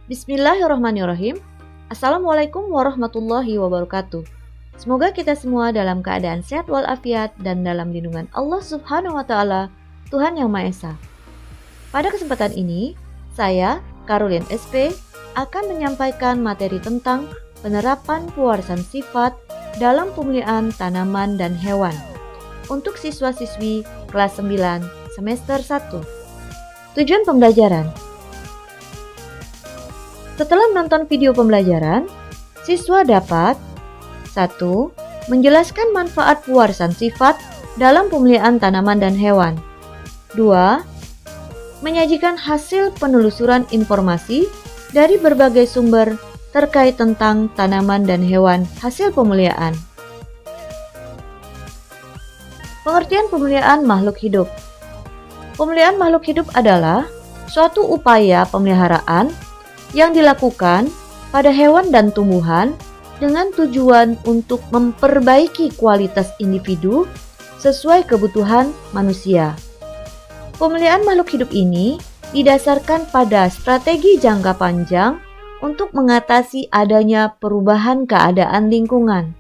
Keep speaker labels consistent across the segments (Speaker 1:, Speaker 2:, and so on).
Speaker 1: Bismillahirrahmanirrahim. Assalamualaikum warahmatullahi wabarakatuh. Semoga kita semua dalam keadaan sehat walafiat dan dalam lindungan Allah Subhanahu wa Ta'ala, Tuhan Yang Maha Esa. Pada kesempatan ini, saya, Karolin SP, akan menyampaikan materi tentang penerapan pewarisan sifat dalam pemeliharaan tanaman dan hewan untuk siswa-siswi kelas 9 semester 1. Tujuan pembelajaran. Setelah menonton video pembelajaran, siswa dapat 1. Menjelaskan manfaat pewarisan sifat dalam pemeliharaan tanaman dan hewan. 2. Menyajikan hasil penelusuran informasi dari berbagai sumber terkait tentang tanaman dan hewan hasil pemeliharaan. Pengertian pemeliharaan makhluk hidup. Pemeliharaan makhluk hidup adalah suatu upaya pemeliharaan yang dilakukan pada hewan dan tumbuhan dengan tujuan untuk memperbaiki kualitas individu sesuai kebutuhan manusia. Pemeliharaan makhluk hidup ini didasarkan pada strategi jangka panjang untuk mengatasi adanya perubahan keadaan lingkungan.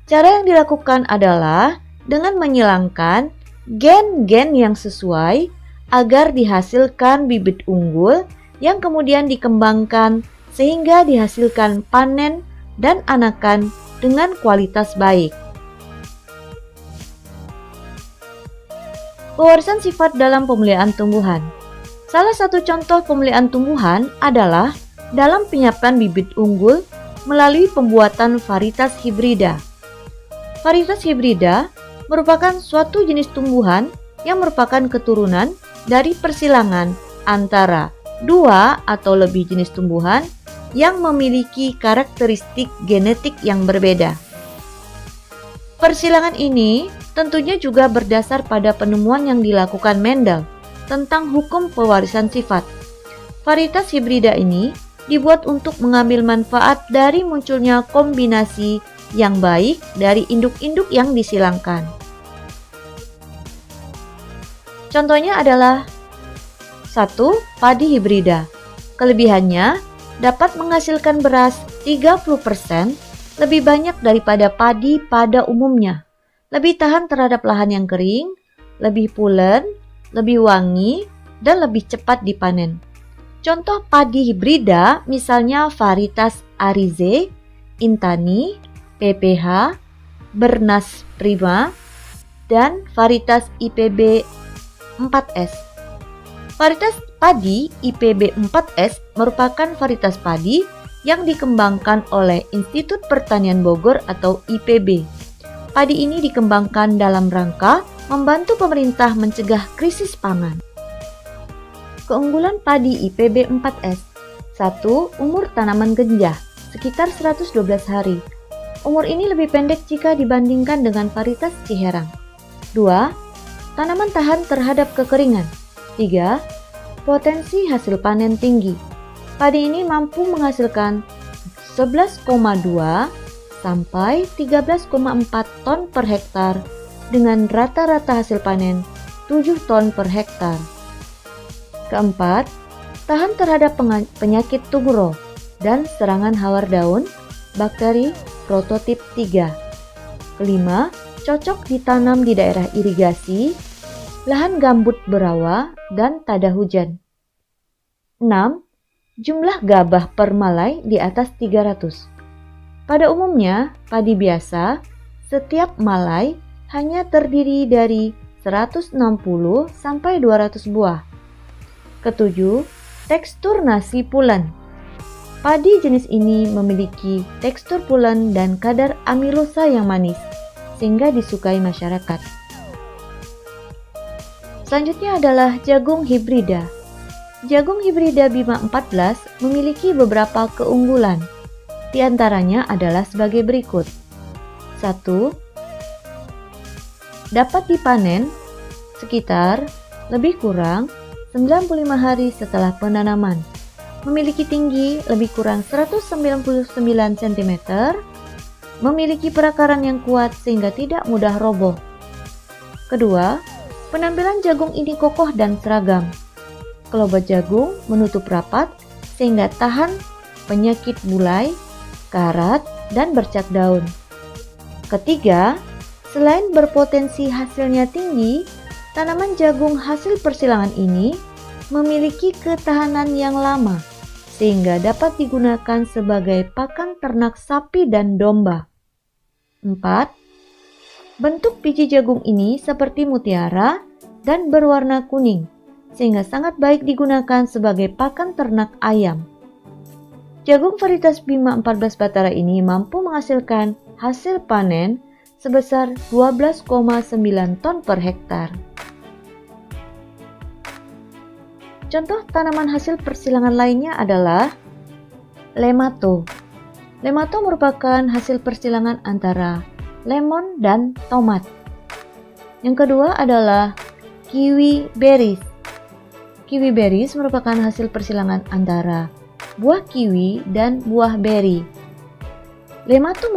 Speaker 1: Cara yang dilakukan adalah dengan menyilangkan gen-gen yang sesuai agar dihasilkan bibit unggul yang kemudian dikembangkan sehingga dihasilkan panen dan anakan dengan kualitas baik. Pewarisan sifat dalam pemeliharaan tumbuhan. Salah satu contoh pemeliharaan tumbuhan adalah dalam penyiapan bibit unggul melalui pembuatan varietas hibrida. Varietas hibrida merupakan suatu jenis tumbuhan yang merupakan keturunan dari persilangan antara dua atau lebih jenis tumbuhan yang memiliki karakteristik genetik yang berbeda. Persilangan ini tentunya juga berdasar pada penemuan yang dilakukan Mendel tentang hukum pewarisan sifat. Varietas hibrida ini dibuat untuk mengambil manfaat dari munculnya kombinasi yang baik dari induk-induk yang disilangkan. Contohnya adalah 1. Padi hibrida. Kelebihannya dapat menghasilkan beras 30% lebih banyak daripada padi pada umumnya, lebih tahan terhadap lahan yang kering, lebih pulen, lebih wangi, dan lebih cepat dipanen. Contoh padi hibrida misalnya varietas Arize, Intani, PPH, Bernas Prima, dan varietas IPB 4S. Varietas padi IPB 4S merupakan varietas padi yang dikembangkan oleh Institut Pertanian Bogor atau IPB. Padi ini dikembangkan dalam rangka membantu pemerintah mencegah krisis pangan. Keunggulan padi IPB 4S. 1. Umur tanaman genjah, sekitar 112 hari. Umur ini lebih pendek jika dibandingkan dengan varietas Ciherang. 2. Tanaman tahan terhadap kekeringan. 3. Potensi hasil panen tinggi. Padi ini mampu menghasilkan 11,2 sampai 13,4 ton per hektar dengan rata-rata hasil panen 7 ton per hektar. Keempat, tahan terhadap penyakit tumoro dan serangan hawar daun, bakteri prototip 3. Kelima, cocok ditanam di daerah irigasi, lahan gambut berawa, dan tada hujan. 6. Jumlah gabah per malai di atas 300. Pada umumnya, padi biasa, setiap malai hanya terdiri dari 160 sampai 200 buah. Ketujuh, tekstur nasi pulen. Padi jenis ini memiliki tekstur pulen dan kadar amilosa yang manis, sehingga disukai masyarakat. Selanjutnya adalah jagung hibrida. Jagung hibrida Bima 14 memiliki beberapa keunggulan. Di antaranya adalah sebagai berikut. 1. Dapat dipanen sekitar lebih kurang 95 hari setelah penanaman. Memiliki tinggi lebih kurang 199 cm. Memiliki perakaran yang kuat sehingga tidak mudah roboh. Kedua, penampilan jagung ini kokoh dan seragam. Kelobat jagung menutup rapat sehingga tahan penyakit bulai, karat, dan bercak daun. Ketiga, selain berpotensi hasilnya tinggi, tanaman jagung hasil persilangan ini memiliki ketahanan yang lama sehingga dapat digunakan sebagai pakan ternak sapi dan domba. 4. Bentuk biji jagung ini seperti mutiara dan berwarna kuning sehingga sangat baik digunakan sebagai pakan ternak ayam. Jagung varietas Bima 14 Batara ini mampu menghasilkan hasil panen sebesar 12,9 ton per hektar. Contoh tanaman hasil persilangan lainnya adalah lemato. Lemato merupakan hasil persilangan antara lemon dan tomat. Yang kedua adalah kiwi berries. Kiwi berries merupakan hasil persilangan antara buah kiwi dan buah beri. Lemato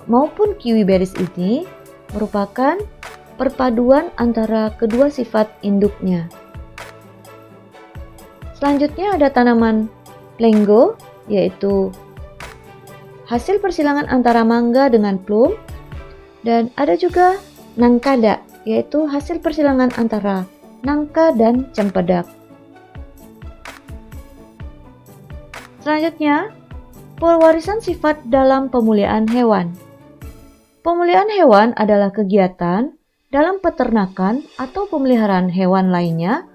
Speaker 1: maupun kiwi berries ini merupakan perpaduan antara kedua sifat induknya. Selanjutnya ada tanaman plengo, yaitu hasil persilangan antara mangga dengan plum, dan ada juga nangkada, yaitu hasil persilangan antara nangka dan cempedak. Selanjutnya, pewarisan sifat dalam pemuliaan hewan. Pemuliaan hewan adalah kegiatan dalam peternakan atau pemeliharaan hewan lainnya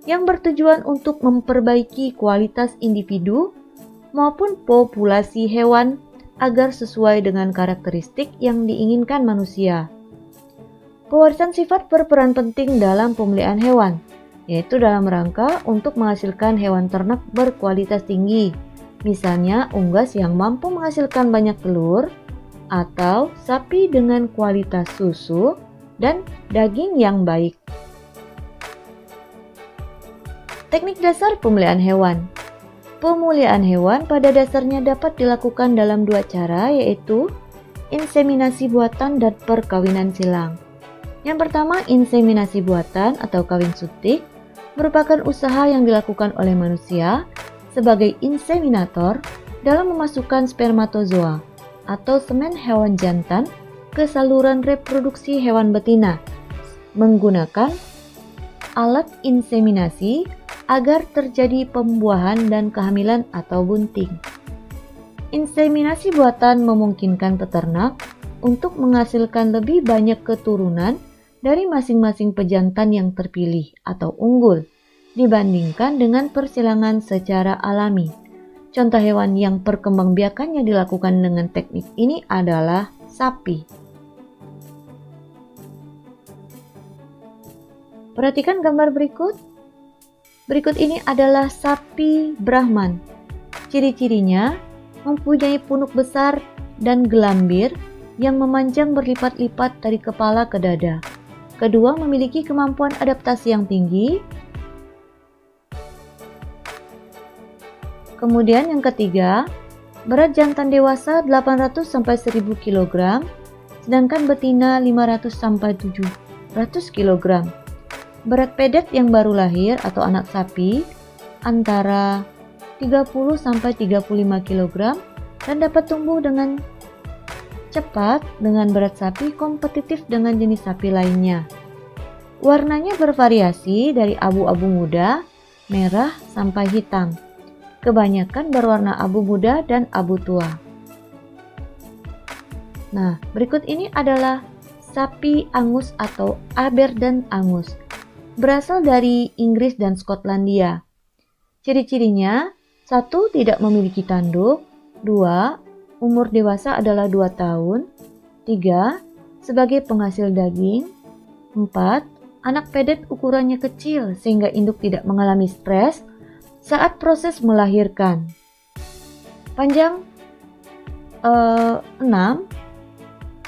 Speaker 1: yang bertujuan untuk memperbaiki kualitas individu maupun populasi hewan agar sesuai dengan karakteristik yang diinginkan manusia. Pewarisan sifat berperan penting dalam pemeliharaan hewan, yaitu dalam rangka untuk menghasilkan hewan ternak berkualitas tinggi, misalnya unggas yang mampu menghasilkan banyak telur, atau sapi dengan kualitas susu dan daging yang baik. Teknik dasar pemulihan hewan. Pemulihan hewan pada dasarnya dapat dilakukan dalam dua cara, yaitu inseminasi buatan dan perkawinan silang. Yang pertama, inseminasi buatan atau kawin suntik merupakan usaha yang dilakukan oleh manusia sebagai inseminator dalam memasukkan spermatozoa atau semen hewan jantan ke saluran reproduksi hewan betina menggunakan alat inseminasi agar terjadi pembuahan dan kehamilan atau bunting. Inseminasi buatan memungkinkan peternak untuk menghasilkan lebih banyak keturunan dari masing-masing pejantan yang terpilih atau unggul dibandingkan dengan persilangan secara alami. Contoh hewan yang perkembangbiakannya dilakukan dengan teknik ini adalah sapi. Perhatikan gambar berikut. Berikut ini adalah sapi Brahman. Ciri-cirinya mempunyai punuk besar dan gelambir yang memanjang berlipat-lipat dari kepala ke dada. Kedua, memiliki kemampuan adaptasi yang tinggi. Kemudian yang ketiga, berat jantan dewasa 800-1000 kg, sedangkan betina 500-700 kg. Berat pedet yang baru lahir atau anak sapi antara 30-35 kg dan dapat tumbuh dengan cepat dengan berat sapi kompetitif dengan jenis sapi lainnya. Warnanya bervariasi dari abu-abu muda, merah sampai hitam. Kebanyakan berwarna abu muda dan abu tua. Nah, berikut ini adalah sapi Angus atau Aberdeen Angus. Berasal dari Inggris dan Skotlandia. Ciri-cirinya, 1. Tidak memiliki tanduk. 2. Umur dewasa adalah 2 tahun. 3. Sebagai penghasil daging. 4. Anak pedet ukurannya kecil sehingga induk tidak mengalami stres saat proses melahirkan. Panjang 6.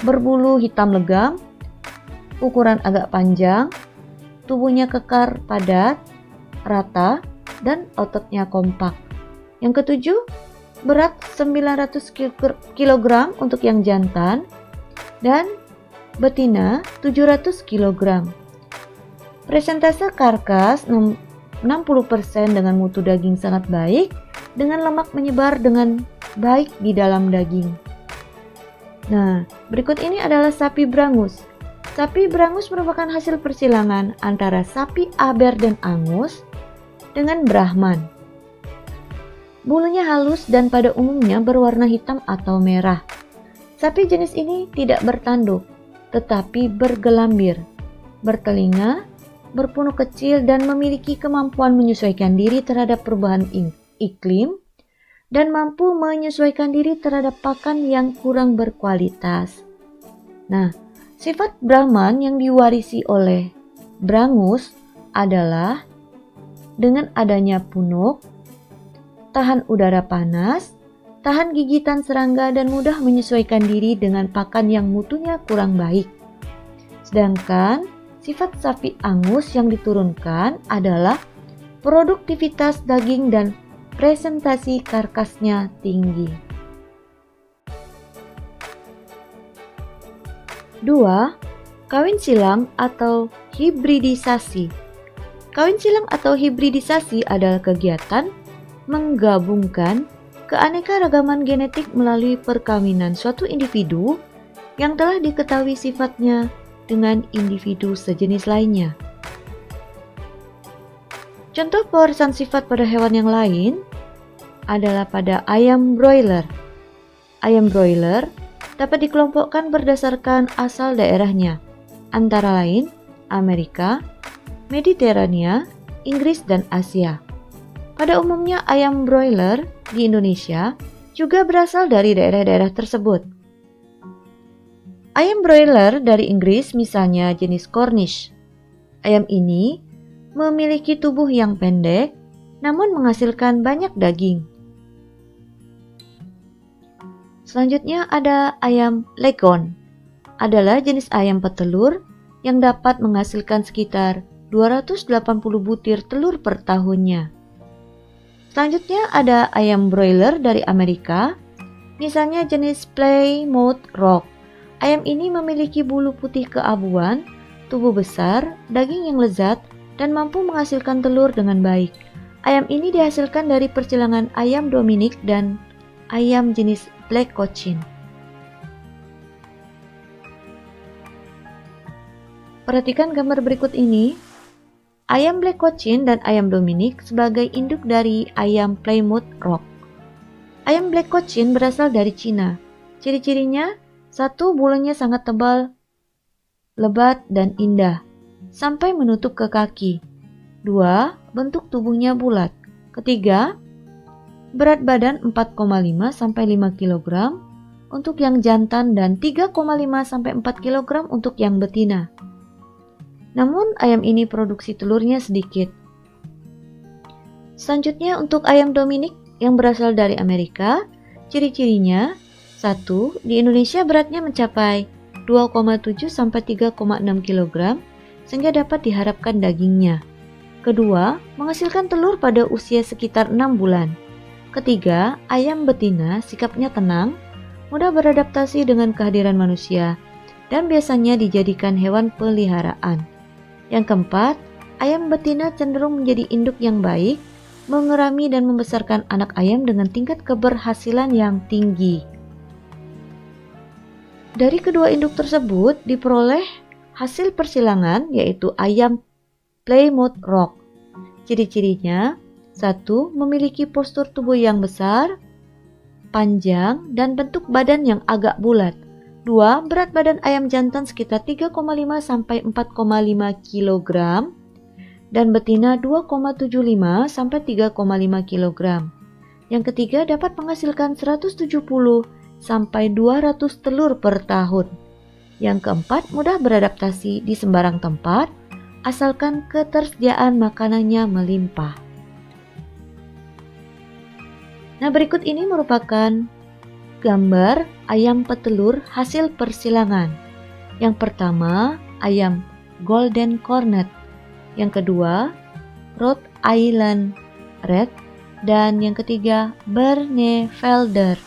Speaker 1: Berbulu hitam legam. Ukuran agak panjang. Tubuhnya kekar padat, rata, dan ototnya kompak. Yang ketujuh, berat 900 kg untuk yang jantan dan betina 700 kg. Presentase karkas 60% dengan mutu daging sangat baik, dengan lemak menyebar dengan baik di dalam daging. Nah, berikut ini adalah sapi Brangus. Sapi Brangus merupakan hasil persilangan antara sapi Aber dan Angus dengan Brahman. Bulunya halus dan pada umumnya berwarna hitam atau merah. Sapi jenis ini tidak bertanduk, tetapi bergelambir, bertelinga, berpunuk kecil dan memiliki kemampuan menyesuaikan diri terhadap perubahan iklim dan mampu menyesuaikan diri terhadap pakan yang kurang berkualitas. Nah, sifat Brahman yang diwarisi oleh Brangus adalah dengan adanya punuk, tahan udara panas, tahan gigitan serangga dan mudah menyesuaikan diri dengan pakan yang mutunya kurang baik. Sedangkan sifat sapi Angus yang diturunkan adalah produktivitas daging dan presentasi karkasnya tinggi. 2. Kawin silang atau hibridisasi. Kawin silang atau hibridisasi adalah kegiatan menggabungkan keanekaragaman genetik melalui perkawinan suatu individu yang telah diketahui sifatnya dengan individu sejenis lainnya. Contoh pewarisan sifat pada hewan yang lain adalah pada ayam broiler. Ayam broiler dapat dikelompokkan berdasarkan asal daerahnya, antara lain Amerika, Mediterania, Inggris, dan Asia. Pada umumnya ayam broiler di Indonesia juga berasal dari daerah-daerah tersebut. Ayam broiler dari Inggris misalnya jenis Cornish. Ayam ini memiliki tubuh yang pendek namun menghasilkan banyak daging. Selanjutnya ada ayam Leghorn. Adalah jenis ayam petelur yang dapat menghasilkan sekitar 280 butir telur per tahunnya. Selanjutnya ada ayam broiler dari Amerika, misalnya jenis Plymouth Rock. Ayam ini memiliki bulu putih keabuan, tubuh besar, daging yang lezat, dan mampu menghasilkan telur dengan baik. Ayam ini dihasilkan dari persilangan ayam Dominic dan ayam jenis Black Cochin. Perhatikan gambar berikut ini. Ayam Black Cochin dan ayam Dominic sebagai induk dari ayam Plymouth Rock. Ayam Black Cochin berasal dari Cina. Ciri-cirinya, 1. Bulunya sangat tebal, lebat, dan indah, sampai menutup ke kaki. 2. Bentuk tubuhnya bulat. Ketiga, berat badan 4,5 sampai 5 kg untuk yang jantan dan 3,5 sampai 4 kg untuk yang betina. Namun ayam ini produksi telurnya sedikit. Selanjutnya untuk ayam Dominic yang berasal dari Amerika, ciri-cirinya 1. Di Indonesia beratnya mencapai 2,7 sampai 3,6 kg sehingga dapat diharapkan dagingnya. Kedua, menghasilkan telur pada usia sekitar 6 bulan. Ketiga, ayam betina sikapnya tenang, mudah beradaptasi dengan kehadiran manusia, dan biasanya dijadikan hewan peliharaan. Yang keempat, ayam betina cenderung menjadi induk yang baik, mengerami dan membesarkan anak ayam dengan tingkat keberhasilan yang tinggi. Dari kedua induk tersebut diperoleh hasil persilangan yaitu ayam Plymouth Rock. Ciri-cirinya 1. Memiliki postur tubuh yang besar, panjang, dan bentuk badan yang agak bulat. 2. Berat badan ayam jantan sekitar 3,5 sampai 4,5 kg dan betina 2,75 sampai 3,5 kg. Yang ketiga dapat menghasilkan 170 sampai 200 telur per tahun. Yang keempat mudah beradaptasi di sembarang tempat asalkan ketersediaan makanannya melimpah. Nah, berikut ini merupakan gambar ayam petelur hasil persilangan. Yang pertama, ayam Golden Cornet. Yang kedua, Rhode Island Red. Dan yang ketiga, Bernefelder.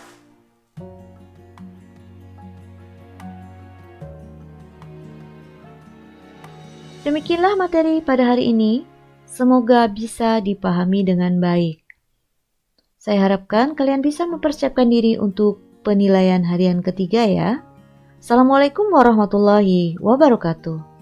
Speaker 1: Demikianlah materi pada hari ini. Semoga bisa dipahami dengan baik. Saya harapkan kalian bisa mempersiapkan diri untuk penilaian harian ketiga ya. Assalamualaikum warahmatullahi wabarakatuh.